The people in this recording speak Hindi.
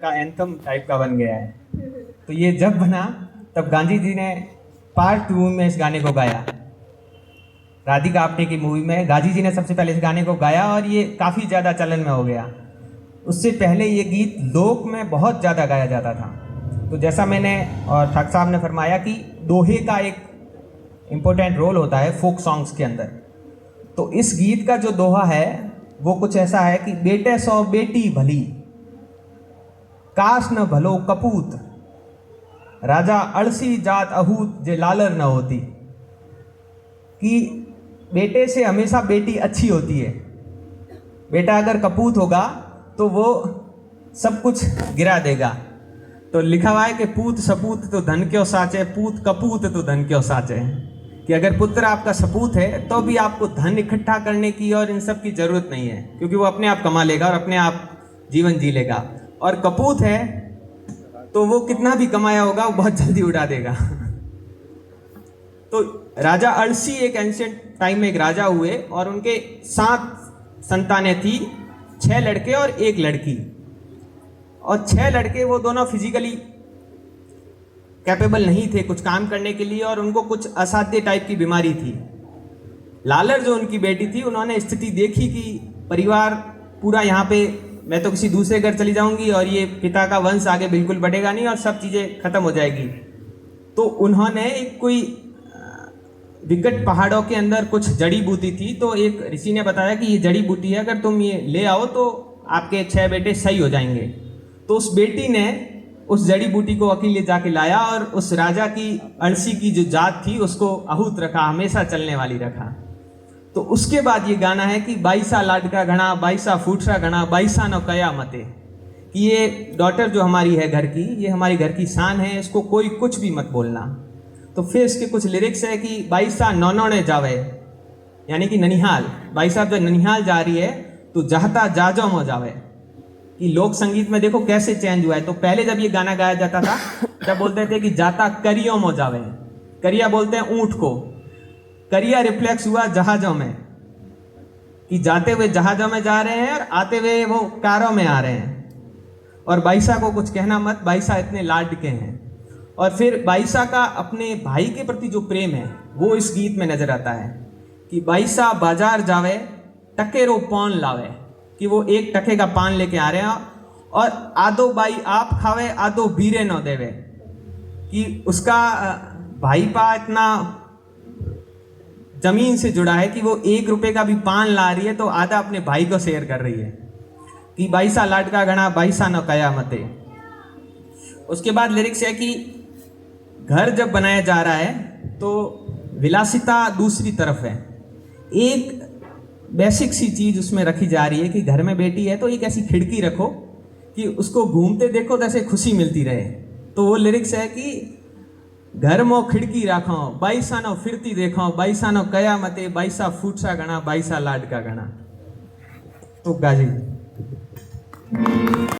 का एंथम टाइप का बन गया है। तो ये जब बना तब गांधी जी ने पार्ट 2 में इस गाने को गाया। राधिका आप्टे की मूवी में गांधी जी ने सबसे पहले इस गाने को गाया और ये काफ़ी ज़्यादा चलन में हो गया। उससे पहले ये गीत लोक में बहुत ज़्यादा गाया जाता था। तो जैसा मैंने और ठाकुर साहब ने फरमाया कि दोहे का एक इम्पोर्टेंट रोल होता है फोक सॉन्ग्स के अंदर। तो इस गीत का जो दोहा है वो कुछ ऐसा है कि बेटे सौ बेटी भली, काश न भलो कपूत, राजा अड़सी जात अहूत जे लालर न होती। कि बेटे से हमेशा बेटी अच्छी होती है। बेटा अगर कपूत होगा तो वो सब कुछ गिरा देगा। तो लिखा हुआ है कि पूत सपूत तो धन क्यों साचे, पूत कपूत तो धन क्यों साचे। कि अगर पुत्र आपका सपूत है तो भी आपको धन इकट्ठा करने की और इन सब की जरूरत नहीं है, क्योंकि वो अपने आप कमा लेगा और अपने आप जीवन जी लेगा। और कपूत है तो वो कितना भी कमाया होगा वो बहुत जल्दी उड़ा देगा। तो राजा अड़सी एक एंशिएंट टाइम में एक राजा हुए और उनके 7 संतानें थी, 6 लड़के और 1 लड़की। और 6 लड़के वो दोनों फिजिकली कैपेबल नहीं थे कुछ काम करने के लिए और उनको कुछ असाध्य टाइप की बीमारी थी। लालर जो उनकी बेटी थी, उन्होंने स्थिति देखी कि परिवार पूरा यहाँ पे, मैं तो किसी दूसरे घर चली जाऊंगी और ये पिता का वंश आगे बिल्कुल बढ़ेगा नहीं और सब चीज़ें खत्म हो जाएगी। तो उन्होंने एक कोई विकट पहाड़ों के अंदर कुछ जड़ी बूटी थी, तो एक ऋषि ने बताया कि ये जड़ी बूटी है, अगर तुम ये ले आओ तो आपके 6 बेटे सही हो जाएंगे। तो उस बेटी ने उस जड़ी बूटी को अकेले जाके लाया और उस राजा की अड़सी की जो जात थी उसको आहूत रखा, हमेशा चलने वाली रखा। तो उसके बाद ये गाना है कि बाईसा लाडका घना, बाईसा फूटसा घना, बाईसा न कया मते। कि ये डॉटर जो हमारी है घर की, ये हमारी घर की शान है, इसको कोई कुछ भी मत बोलना। तो फिर इसके कुछ लिरिक्स है कि बाईसा नौनौने जावे, यानी कि ननिहाल, भाई साहब जब ननिहाल जा रही है तो जाता जाजो मो जावे। कि लोक संगीत में देखो कैसे चेंज हुआ है। तो पहले जब ये गाना गाया जाता था तब बोलते थे कि जाता करियो मो जावे। करिया बोलते हैं ऊंट को। करिया रिफ्लेक्स हुआ जहाजों में, कि जाते हुए जहाजों में जा रहे हैं और आते हुए वो कारों में आ रहे हैं। और बाईसा को कुछ कहना मत, बाईसा इतने लाड के हैं। और फिर बाईसा का अपने भाई के प्रति जो प्रेम है वो इस गीत में नजर आता है कि बाईसा बाजार जावे टकेरो पान लावे। कि वो 1 टके का पान लेके आ रहे हैं और आधो बाई आप खावे आधो बीरे न देवे। कि उसका भाई पा इतना जमीन से जुड़ा है कि वो 1 रुपए का भी पान ला रही है तो आधा अपने भाई को शेयर कर रही है। कि बाईसा लाडका घना, बाईसा न कया मते। उसके बाद लिरिक्स है कि घर जब बनाया जा रहा है तो विलासिता दूसरी तरफ है। एक बेसिक सी चीज उसमें रखी जा रही है कि घर में बेटी है तो एक ऐसी खिड़की रखो कि उसको घूमते देखो जैसे खुशी मिलती रहे। तो वो लिरिक्स है कि घर मो खिड़की राखो, बाईसा नो फिरती देखो, बाईसा नो कया मते, बाईसा फूटसा गणा, बाईसा लाड का गणा। तो गाजी